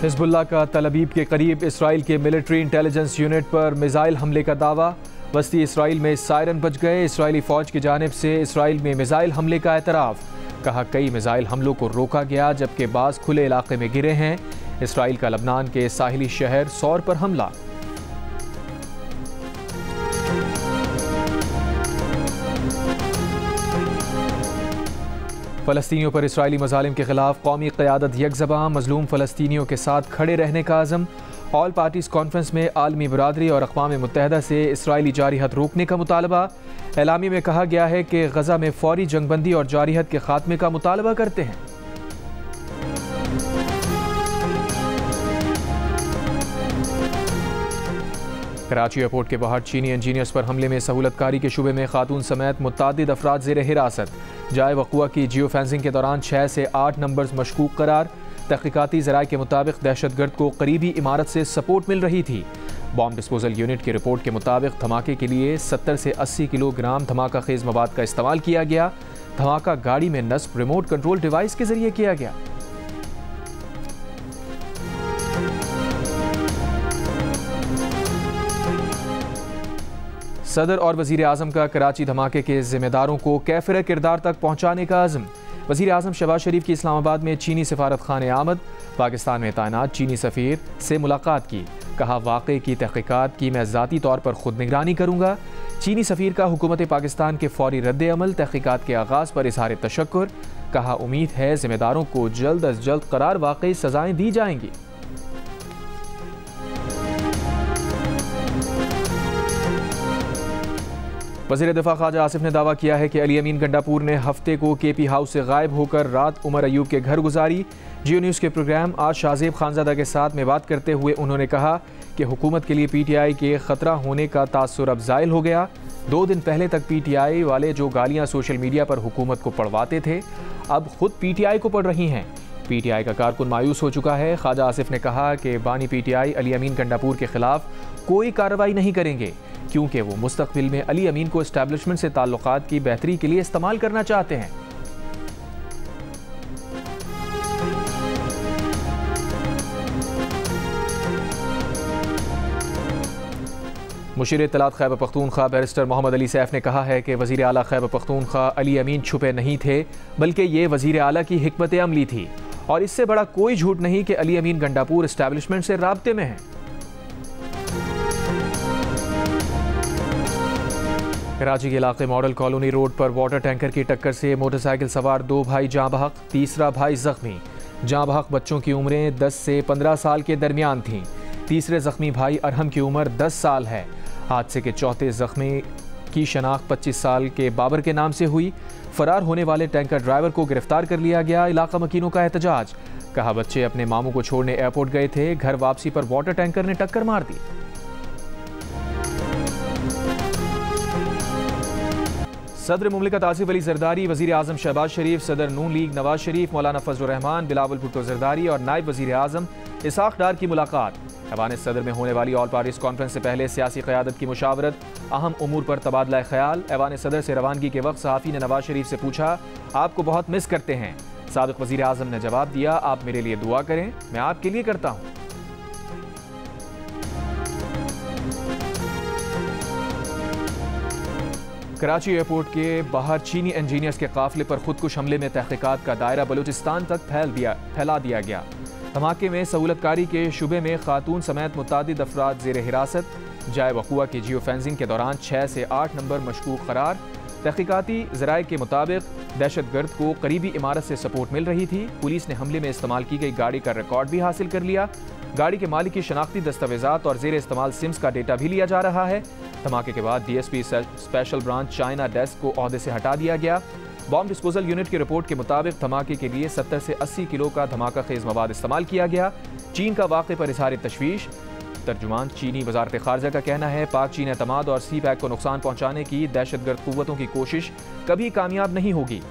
Hezbollah का तल अबीब के करीब इसराइल के मिलिट्री इंटेलिजेंस यूनिट पर मिसाइल हमले का दावा। वस्ती इसराइल में सायरन बज गए। इसराइली फौज की जानिब से इसराइल में मिसाइल हमले का एतराफ़। कहा कई मिसाइल हमलों को रोका गया जबकि बाज़ खुले इलाके में गिरे हैं। इसराइल का लबनान के साहिली शहर सौर पर हमला। फ़लस्तीनियों पर इसराइली मज़ालिम के खिलाफ कौमी क़यादत यकज़बां। मज़लूम फ़लस्तीनियों के साथ खड़े रहने का अज़म। ऑल पार्टीज़ कॉन्फ्रेंस में आलमी बरादरी और अक़वाम मुत्तहिदा से इसराइली जारिहत रोकने का मुतालबा। एलामी में कहा गया है कि गज़ा में फ़ौरी जंगबंदी और जारिहत के खात्मे का मुतालबा करते हैं। कराची एयरपोर्ट के बाहर चीनी इंजीनियर्स पर हमले में सहूलतकारी के शुबे में खातून समेत मुतअद्दिद अफराद ज़ेर हिरासत। जाए वक़ुआ की जियो फेंसिंग के दौरान 6 से 8 नंबर्स मशकूक करार। तहक़ीक़ाती ज़राए के मुताबिक दहशतगर्द को करीबी इमारत से सपोर्ट मिल रही थी। बॉम्ब डिस्पोजल यूनिट की रिपोर्ट के मुताबिक धमाके के लिए 70 से 80 किलोग्राम धमाका खेज़ मवाद का इस्तेमाल किया गया। धमाका गाड़ी में नस्ब रिमोट कंट्रोल डिवाइस के जरिए किया गया। सदर और वज़ीर आज़म का कराची धमाके के ज़िम्मेदारों को कैफ़िर किरदार तक पहुँचाने का अज़्म। वज़ीर आज़म शहबाज शरीफ की इस्लामाबाद में चीनी सफारत खाने आमद। पाकिस्तान में तैनात चीनी सफ़ीर से मुलाकात की। कहा वाक़े की तहक़ीक़ात की मैं ज़ाती तौर पर खुद निगरानी करूँगा। चीनी सफ़ीर का हुकूमत पाकिस्तान के फ़ौरी रद्द अमल तहक़ीक़ात के आगाज़ पर इज़हार तशक्कुर। कहा उम्मीद है ज़िम्मेदारों को जल्द अज जल्द करार वाक़ई सज़ाएँ दी जाएंगी। वज़ीर दिफ़ा ख्वाजा आसिफ ने दावा किया है कि अली अमीन गंडापुर ने हफ्ते को केपी हाउस से गायब होकर रात उमर अयूब के घर गुजारी। जियो न्यूज़ के प्रोग्राम आज शाहज़ेब खानज़ादा के साथ में बात करते हुए उन्होंने कहा कि हुकूमत के लिए पीटीआई के ख़तरा होने का तासुर अब ज़ाइल हो गया। 2 दिन पहले तक पीटीआई वाले जो गालियाँ सोशल मीडिया पर हुकूमत को पढ़वाते थे अब खुद पीटीआई को पढ़ रही हैं। पीटीआई का कारकुन मायूस हो चुका है। ख्वाजा आसिफ ने कहा कि बानी पीटीआई अली अमीन गंडापुर के खिलाफ कोई कार्रवाई नहीं करेंगे क्योंकि वो मुस्तक़बिल में अली अमीन को एस्टैब्लिशमेंट से ताल्लुकात की बेहतरी के लिए इस्तेमाल करना चाहते हैं। मुशीर इत्तलात खैबर पख्तूनख्वा बैरिस्टर मोहम्मद अली सैफ ने कहा है कि वज़ीर आला खैबर पख्तूनख्वा अली अमीन छुपे नहीं थे बल्कि ये वज़ीर आला की हिकमत अमली थी और इससे बड़ा कोई झूठ नहीं कि अली अमीन गंडापुर एस्टैब्लिशमेंट से राब्ते में है। कराची के इलाके मॉडल कॉलोनी रोड पर वाटर टैंकर की टक्कर से मोटरसाइकिल सवार 2 भाई जाँ बहक, तीसरा भाई जख्मी। जाँ बहक बच्चों की उम्रें 10 से 15 साल के दरमियान थीं। तीसरे जख्मी भाई अरहम की उम्र 10 साल है। हादसे के चौथे जख्मी की शनाख्त 25 साल के बाबर के नाम से हुई। फरार होने वाले टैंकर ड्राइवर को गिरफ्तार कर लिया गया। इलाका मकीनों का एहतजाज। कहा बच्चे अपने मामू को छोड़ने एयरपोर्ट गए थे, घर वापसी पर वाटर टैंकर ने टक्कर मार दी। सदर मुमलिकत आसिफ अली जरदारी, वज़ीर आज़म शहबाज शरीफ, सदर नून लीग नवाज शरीफ, मौलाना फजल रहमान, बिलावल भुट्टो जरदारी और नायब वज़ीर आज़म इसहाक डार की मुलाकात। ऐवान सदर में होने वाली ऑल पार्टीज़ कॉन्फ्रेंस से पहले सियासी क़यादत की मुशावरत, अहम उमूर पर तबादला ख्याल। ऐवान सदर से रवानगी के वक्त सहाफ़ी ने नवाज शरीफ से पूछा आपको बहुत मिस करते हैं। साबिक़ वज़ीर आज़म ने जवाब दिया आप मेरे लिए दुआ करें, मैं आपके लिए करता हूँ। कराची एयरपोर्ट के बाहर चीनी इंजीनियर्स के काफिले पर खुदकुश हमले में तहक़ीक़ात का दायरा बलूचिस्तान तक फैला दिया गया। धमाके में सहूलतकारी के शुबे में खातून समेत मुतअद्दिद अफराद ज़ेर हिरासत। जाए वक़ुआ की जियो फेंसिंग के दौरान 6 से 8 नंबर मशकूक करार। तहक़ीक़ाती ज़राए के मुताबिक दहशतगर्द को करीबी इमारत से सपोर्ट मिल रही थी। पुलिस ने हमले में इस्तेमाल की गई गाड़ी का रिकॉर्ड भी हासिल कर लिया। गाड़ी के मालिक की शनाख्ती दस्तावेज़ात और ज़ेर इस्तेमाल सिम्स का डेटा भी लिया जा रहा है। धमाके के बाद DSP special branch China desk को ओहदे से हटा दिया गया। बॉम्ब डिस्पोजल यूनिट की रिपोर्ट के मुताबिक धमाके के लिए 70 से 80 किलो का धमाका खेज़ मवाद इस्तेमाल किया गया। चीन का वाक़े पर इज़हार तशवीश। तर्जुमान चीनी वज़ारत ख़ारजा का कहना है पाक चीन एतमाद और सी पैक को नुकसान पहुँचाने की दहशतगर्द क़ुव्वतों की कोशिश कभी कामयाब नहीं होगी।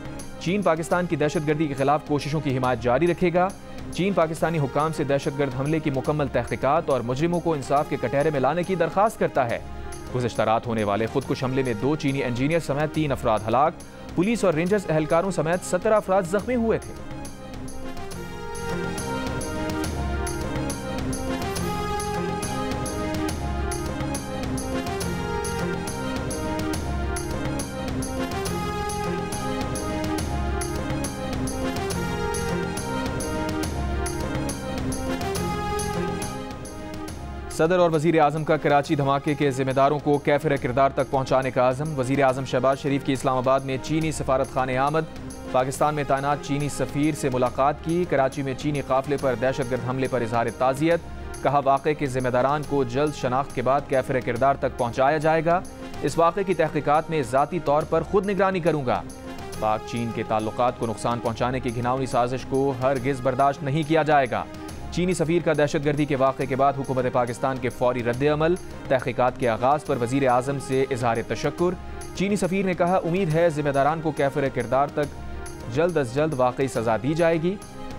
चीन पाकिस्तान की दहशतगर्दी के खिलाफ कोशिशों की हिमायत जारी रखेगा। चीन पाकिस्तानी हुक्काम से दहशतगर्द हमले की मुकम्मल तहक़ीक़ात और मुजरिमों को इंसाफ के कटहरे में लाने की दरख्वास्त करता है। गुज़श्ता रात होने वाले खुदकुश हमले में 2 चीनी इंजीनियर समेत 3 अफराद हलाक। पुलिस और रेंजर्स एहलकारों समेत 17 अफराद जख्मी हुए थे। सदर और वज़ीर आज़म का कराची धमाके के जिम्मेदारों को कैफिर किरदार तक पहुँचाने का आज़म। वज़ीर आज़म शहबाज शरीफ की इस्लामाबाद में चीनी सफारत खाने आमद। पाकिस्तान में तैनात चीनी सफ़ीर से मुलाकात की। कराची में चीनी काफिले पर दहशतगर्द हमले पर इजहार ताज़ियत। कहा वाक़े के जिम्मेदारान को जल्द शनाख्त के बाद कैफिर किरदार तक पहुँचाया जाएगा। इस वाक़े की तहकीकात में ज़ाती तौर पर खुद निगरानी करूँगा। पाक चीन के ताल्लुकात को नुकसान पहुँचाने की घिनौनी साजिश को हरगिज़ बर्दाश्त नहीं किया जाएगा। चीनी सफ़ीर का दहशतगर्दी के वाक़े के बाद हुकूमत पाकिस्तान के फौरी रद्द-ए-अमल। तहकीकात के आगाज़ पर वज़ीर आज़म से इज़हार तशक्कुर। चीनी सफ़ीर ने कहा उम्मीद है ज़िम्मेदारान को कैफिर किरदार तक जल्द अज जल्द वाकई सज़ा दी जाएगी।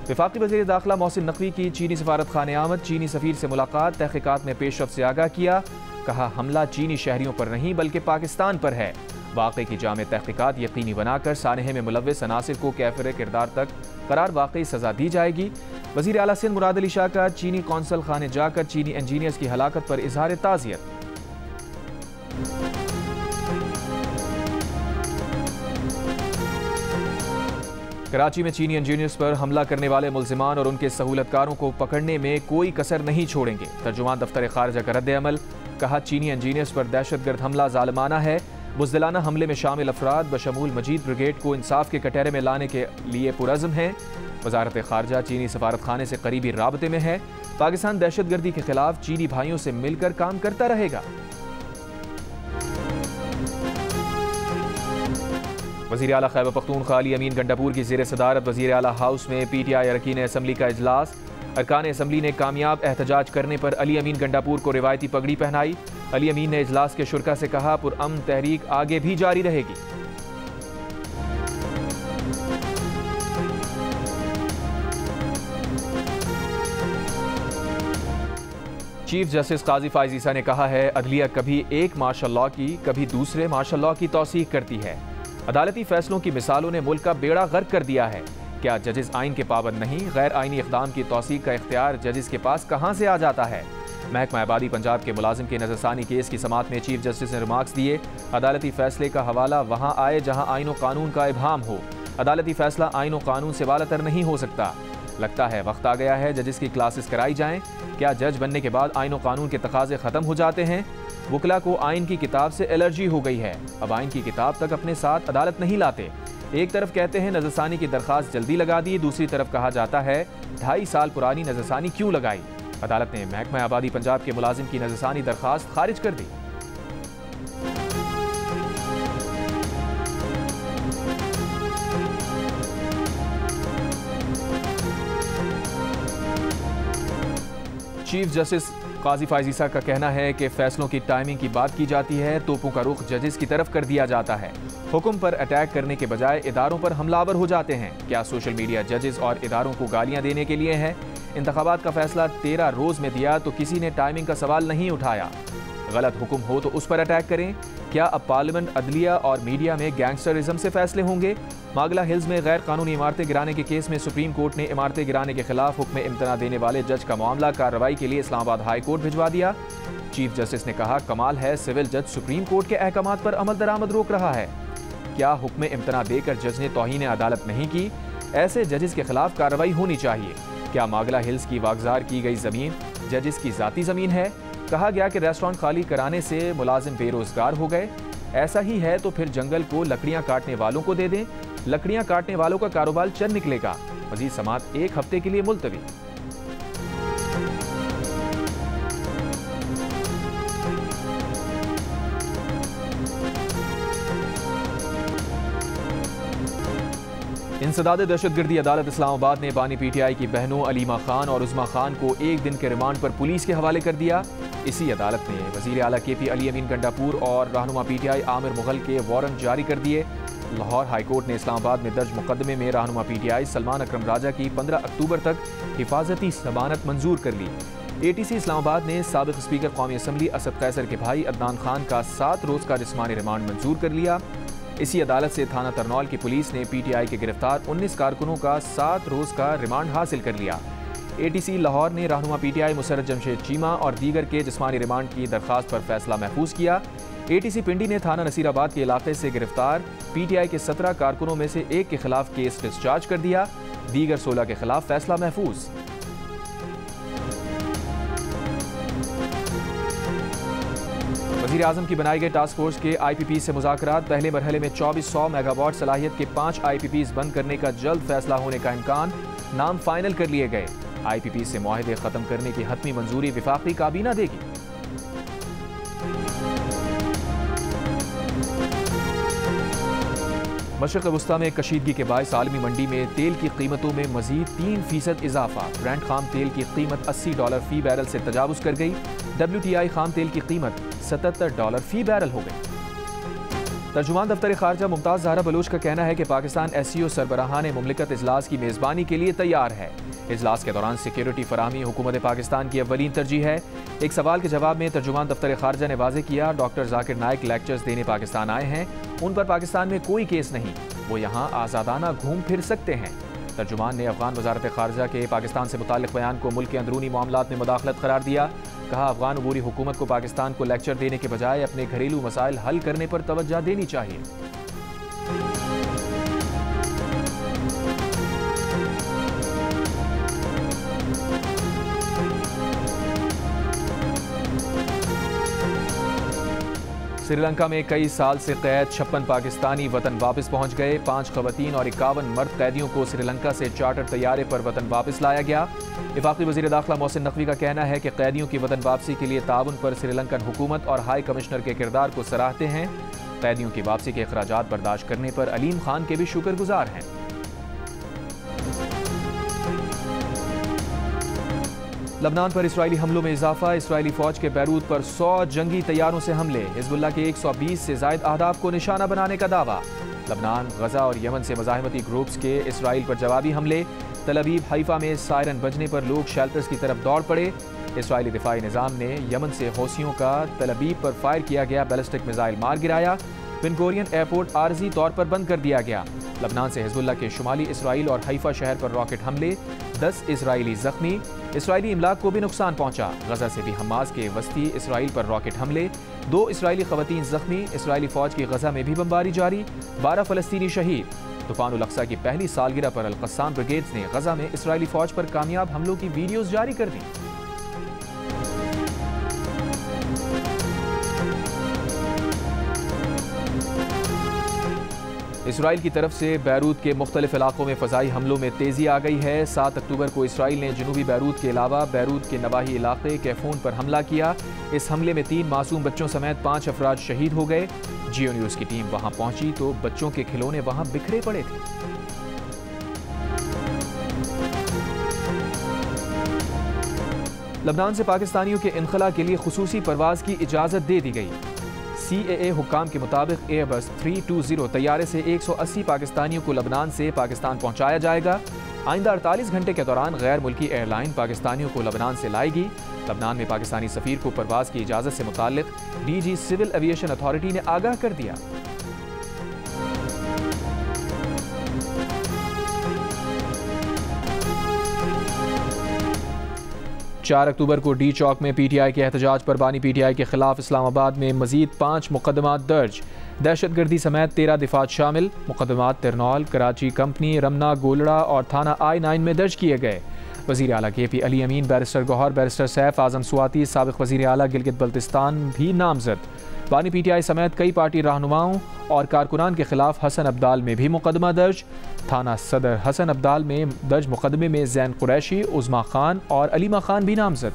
वफाकी वज़ीर दाखिला मोहसिन नकवी की चीनी सफारत खाने आमद। चीनी सफ़ीर से मुलाकात। तहकीकात में पेशरफ्त से आगाह किया। कहा हमला चीनी शहरियों पर नहीं बल्कि पाकिस्तान पर है। वाक़े की जामे तहकीकात यकीनी बनाकर सानहे में मुलव्वस अनासिर को कैफिर किरदार तक करार वाकई सज़ा दी जाएगी। वज़ीर आला सिंध मुराद अली शाह का चीनी कौंसल खाने जाकर चीनी इंजीनियर्स की हलाकत पर इजहार ताज़ियत। कराची में चीनी इंजीनियर्स पर हमला करने वाले मुल्जिमान और उनके सहूलतकारों को पकड़ने में कोई कसर नहीं छोड़ेंगे। तर्जुमान दफ्तर खारजा का रद्द-ए-अमल। कहा चीनी इंजीनियर्स पर दहशतगर्द हमला जालिमाना है। बुज़दिलाना हमले में शामिल अफराद बशमूल मजीद ब्रिगेड को इंसाफ के कटहरे में लाने के लिए पुरज़्म हैं। वज़ारत खारजा चीनी सफारत खाने से करीबी राबते में है। पाकिस्तान दहशतगर्दी के खिलाफ चीनी भाइयों से मिलकर काम करता रहेगा। वज़ीर आला खैबर पख्तूनख्वा अली अमीन गंडापुर की ज़ेर सदारत वज़ीर आला हाउस में PTI अरकान असम्बली का इजलास। अरकान असम्बली ने कामयाब एहतजाज करने पर अली अमीन गंडापुर को रिवायती पगड़ी पहनाई। अली अमीन ने इजलास के शुरका से कहा पुरअमन तहरीक आगे भी जारी रहेगी। चीफ जस्टिस काजी फाइज ईसा ने कहा है अदलिया कभी एक मार्शल लॉ की कभी दूसरे मार्शल लॉ की तौसीक करती है। अदालती फैसलों की मिसालों ने मुल्क का बेड़ा गर्क कर दिया है। क्या जजेस आइन के पाबंद नहीं? गैर आइनी इक़दाम की तौसीक का इख्तियार जजेस के पास कहाँ से आ जाता है? महकमा आबादी पंजाब के मुलाजिम के नज़रसानी केस की समाअत में चीफ जस्टिस ने रिमार्क्स दिए। अदालती फैसले का हवाला वहाँ आए जहाँ आइन व कानून का इब्हाम हो। अदालती फैसला आइन व कानून से वालातर नहीं हो सकता। लगता है वक्त आ गया है जजेस की क्लासेस कराई जाएं। क्या जज बनने के बाद आइन व कानून के तकाजे ख़त्म हो जाते हैं? वकला को आइन की किताब से एलर्जी हो गई है। अब आइन की किताब तक अपने साथ अदालत नहीं लाते। एक तरफ कहते हैं नज़रसानी की दरख्वास्त जल्दी लगा दी, दूसरी तरफ कहा जाता है 2.5 साल पुरानी नज़रसानी क्यों लगाई। अदालत ने महकमा आबादी पंजाब के मुलाजिम की नज़रसानी दरख्वास्त खारिज कर दी। चीफ जस्टिस काजी फाइज ईसा का कहना है कि फैसलों की टाइमिंग की बात की जाती है, तोपों का रुख जजेस की तरफ कर दिया जाता है। हुक्म पर अटैक करने के बजाय इदारों पर हमलावर हो जाते हैं। क्या सोशल मीडिया जजेस और इदारों को गालियां देने के लिए है? इंतखाबात का फैसला 13 रोज में दिया तो किसी ने टाइमिंग का सवाल नहीं उठाया। गलत हुक्म हो तो उस पर अटैक करें। क्या अब पार्लियामेंट, अदलिया और मीडिया में गैंगस्टरिज्म से फैसले होंगे? मागला हिल्स में गैर कानूनी इमारतें गिराने के केस में सुप्रीम कोर्ट ने इमारतें गिराने के खिलाफ हुक्म इम्तना देने वाले जज का मामला कार्रवाई के लिए इस्लामाबाद हाई कोर्ट भिजवा दिया। चीफ जस्टिस ने कहा कमाल है सिविल जज सुप्रीम कोर्ट के अहकाम पर अमल दरामद रोक रहा है। क्या हुक्म इम्तना देकर जज ने तौहीन अदालत नहीं की? ऐसे जजेस के खिलाफ कार्रवाई होनी चाहिए। क्या मागला हिल्स की वागजार की गई जमीन जजेस की जाती जमीन है? कहा गया कि रेस्टोरेंट खाली कराने से मुलाजिम बेरोजगार हो गए। ऐसा ही है तो फिर जंगल को लकड़ियां काटने वालों को दे दें। लकड़ियां काटने वालों का कारोबार चल निकलेगा। मजीद समाअत 1 हफ्ते के लिए मुलतवी। इंसदाद दहशतगर्दी अदालत इस्लामाबाद ने बानी PTI की बहनों अलीमा खान और उज़मा खान को 1 दिन के रिमांड पर पुलिस के हवाले कर दिया। इसी अदालत ने वज़ीर आला KP अली अमीन गंडापुर और रहनुमा PTI आमिर मुगल के वारंट जारी कर दिए। लाहौर हाई कोर्ट ने इस्लामाबाद में दर्ज मुकदमे में रहनुमा PTI सलमान अकरम राजा की 15 अक्टूबर तक हिफाजती जमानत मंजूर कर ली। ATC इस्लामाबाद ने साबिक स्पीकर कौमी असम्बली असद कैसर के भाई अदनान खान का 7 रोज़ का जिस्मानी रिमांड मंजूर कर लिया। इसी अदालत से थाना तरनौल की पुलिस ने PTI के गिरफ्तार 19 कारकुनों का 7 रोज़ का रिमांड हासिल कर लिया। ATC लाहौर ने रहनुमा PTI मुसर्रत जमशेद चीमा और दीगर के जिस्मानी रिमांड की दरख्वास्त पर फैसला महफूज किया। ATC पिंडी ने थाना नसीराबाद के इलाके से गिरफ्तार PTI के 17 कारकुनों में से 1 के खिलाफ केस डिस्चार्ज कर दिया। दीगर 16 के खिलाफ फैसला महफूज। वज़ीर आज़म की बनाई गई टास्क फोर्स के IPP से मुज़ाकरात। पहले मरहले में 2400 मेगावाट सलाहियत के 5 IPPs बंद करने का जल्द फैसला होने का इम्कान। नाम फाइनल कर लिए गए। IPP से मुआहदे ख़त्म करने की हतमी मंजूरी विफाकी काबीना देगी। मशरक़ वस्ता में कशीदगी के बायस आलमी मंडी में तेल की कीमतों में मजीद 3% इजाफा। ब्रेंट खाम तेल की कीमत $80 फी बैरल से तजावुज़ कर गई। WTI खाम तेल की कीमत $77 फी बैरल हो गई। तर्जुमान दफ्तर खारजा मुमताज़ ज़हरा बलोच का कहना है कि पाकिस्तान SCO सरबराहान मुमलिकत इजलास की मेज़बानी के लिए तैयार है। इजलास के दौरान सिक्योरिटी फराहमी हुकूमत पाकिस्तान की अव्वलीन तरजीह है। एक सवाल के जवाब में तर्जुमान दफ्तर खारजा ने वाज़ेह किया, डॉक्टर जाकिर नाइक लेक्चर्स देने पाकिस्तान आए हैं, उन पर पाकिस्तान में कोई केस नहीं, वो यहाँ आज़ादाना घूम फिर सकते हैं। तर्जुमान ने अफगान वजारत खारजा के पाकिस्तान से मुताल्लिक़ बयान को मुल्क के अंदरूनी मामलात में मुदाखलत करार दिया। कहा, अफगान अबूरी हुकूमत को पाकिस्तान को लेक्चर देने के बजाय अपने घरेलू मसाइल हल करने पर तवज्जो देनी चाहिए। श्रीलंका में कई साल से कैद 56 पाकिस्तानी वतन वापस पहुंच गए। 5 खवातीन और 51 मर्द कैदियों को श्रीलंका से चार्टर तैयारे पर वतन वापस लाया गया। वफाकी वज़ीर दाखिला मोहसिन नकवी का कहना है कि कैदियों की वतन वापसी के लिए ताउन पर श्रीलंकन हुकूमत और हाई कमिश्नर के किरदार को सराहते हैं। कैदियों की वापसी के अखराजात बर्दाश्त करने पर अलीम खान के भी शुक्रगुजार हैं। लबनान पर इसराइली हमलों में इजाफा। इसराइली फौज के बैरूत पर 100 जंगी तैयारों से हमले। हिजबुल्लाह के 120 से जायद अहदाफ को निशाना बनाने का दावा। लबनान, गजा और यमन से मज़ाहमती ग्रुप्स के इसराइल पर जवाबी हमले। तल अवीव, हाइफा में सायरन बजने पर लोग शेल्टर्स की तरफ दौड़ पड़े। इसराइली दिफाई निज़ाम ने यमन से हौसियों का तल अवीव पर फायर किया गया बैलिस्टिक मिसाइल मार गिराया। बेन गुरियन एयरपोर्ट आर्जी तौर पर बंद कर दिया गया। लबनान से हिजबुल्लाह के शुमाली इसराइल और हाइफा शहर पर रॉकेट हमले। 10 इसराइली जख्मी। इसराइली इमलाक को भी नुकसान पहुंचा। गजा से भी हमास के वस्ती इसराइल पर रॉकेट हमले। 2 इसराइली खवातीन जख्मी। इसराइली फौज की गजा में भी बमबारी जारी। 12 फलस्तीनी शहीद। तूफान उल अक्सा की पहली सालगिरह पर अल क़स्साम ब्रिगेड्स ने गजा में इसराइली फौज पर कामयाब हमलों की वीडियोज जारी कर दी। इसराइल की तरफ से बैरूत के मुख्तलिफ इलाकों में फ़ज़ाई हमलों में तेज़ी आ गई है। 7 अक्टूबर को इसराइल ने जनूबी बैरूत के अलावा बैरूत के नवाही इलाके कैफून पर हमला किया। इस हमले में 3 मासूम बच्चों समेत 5 अफराद शहीद हो गए। जियो न्यूज़ की टीम वहां पहुंची तो बच्चों के खिलौने वहां बिखरे पड़े थे। लबनान से पाकिस्तानियों के इनखला के लिए खुसूसी परवाज की इजाज़त दे दी गई। CAA हुक्काम के मुताबिक एयरबस 320 तैयारे से 180 पाकिस्तानियों को लबनान से पाकिस्तान पहुंचाया जाएगा। आइंदा 48 घंटे के दौरान गैर मुल्की एयरलाइन पाकिस्तानियों को लबनान से लाएगी। लबनान में पाकिस्तानी सफ़ीर को परवाज की इजाज़त से मुताल्लिक DG सिविल एविएशन अथॉरिटी ने आगाह कर दिया। 4 अक्टूबर को डी चौक में PTI के एहतजाज पर बानी PTI के खिलाफ इस्लामाबाद में मजीद 5 मुकदमात दर्ज। दहशतगर्दी समेत 13 दिफात शामिल। मुकदमात तिरनौल, कराची कंपनी, रमना, गोलड़ा और थाना I-9 में दर्ज किए गए। वज़ीर आला KP अली अमीन, बैरिस्टर गौहर, बैरिस्टर सैफ आज़म सुवाती, साबिक़ वज़ीर आला गिलगित बल्तिस्तान भी नामजद। बानी PTI समेत कई पार्टी रहनुमाओं और कारकुनान के खिलाफ हसन अब्दाल में भी मुकदमा दर्ज। थाना सदर हसन अब्दाल में दर्ज मुकदमे में जैन कुरैशी, उज़मा खान और अलीमा खान भी नामजद।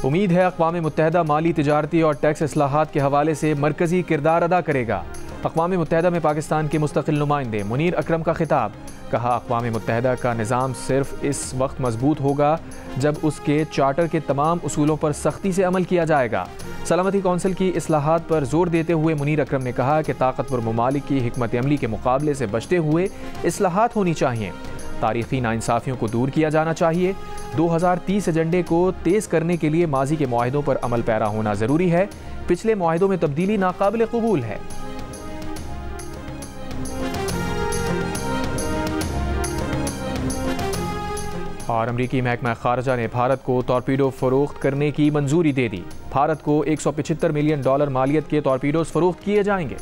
उम्मीद है अक़वाम मुत्तहिदा माली, तिजारती और टैक्स इस्लाहात के हवाले से मरकज़ी किरदार अदा करेगा। अक़वाम मुत्तहिदा में पाकिस्तान के मुस्तक़िल नुमाइंदे मुनीर अकरम का खिताब। कहा, अक़वाम मुत्तहिदा का निज़ाम सिर्फ इस वक्त मजबूत होगा जब उसके चार्टर के तमाम उसूलों पर सख्ती से अमल किया जाएगा। सलामती कौंसिल की इस्लाहात पर जोर देते हुए मुनीर अकरम ने कहा कि ताकतवर ममालिक की हिकमत अमली के मुकाबले से बचते हुए इस्लाहात होनी चाहिए। तारीख़ी नाइंसाफ़ियों को दूर किया जाना चाहिए। 2030 एजेंडे को तेज़ करने के लिए माजी के मुआहिदों पर अमल पैरा होना ज़रूरी है। पिछले मुआहिदों में तब्दीली नाकाबिल कबूल है। और अमरीकी महकमा खारजा ने भारत को टॉर्पीडो फ़रोख्त करने की मंजूरी दे दी। भारत को $175 मिलियन मालियत के टॉर्पीडोज़ फ़रोख्त किए जाएंगे।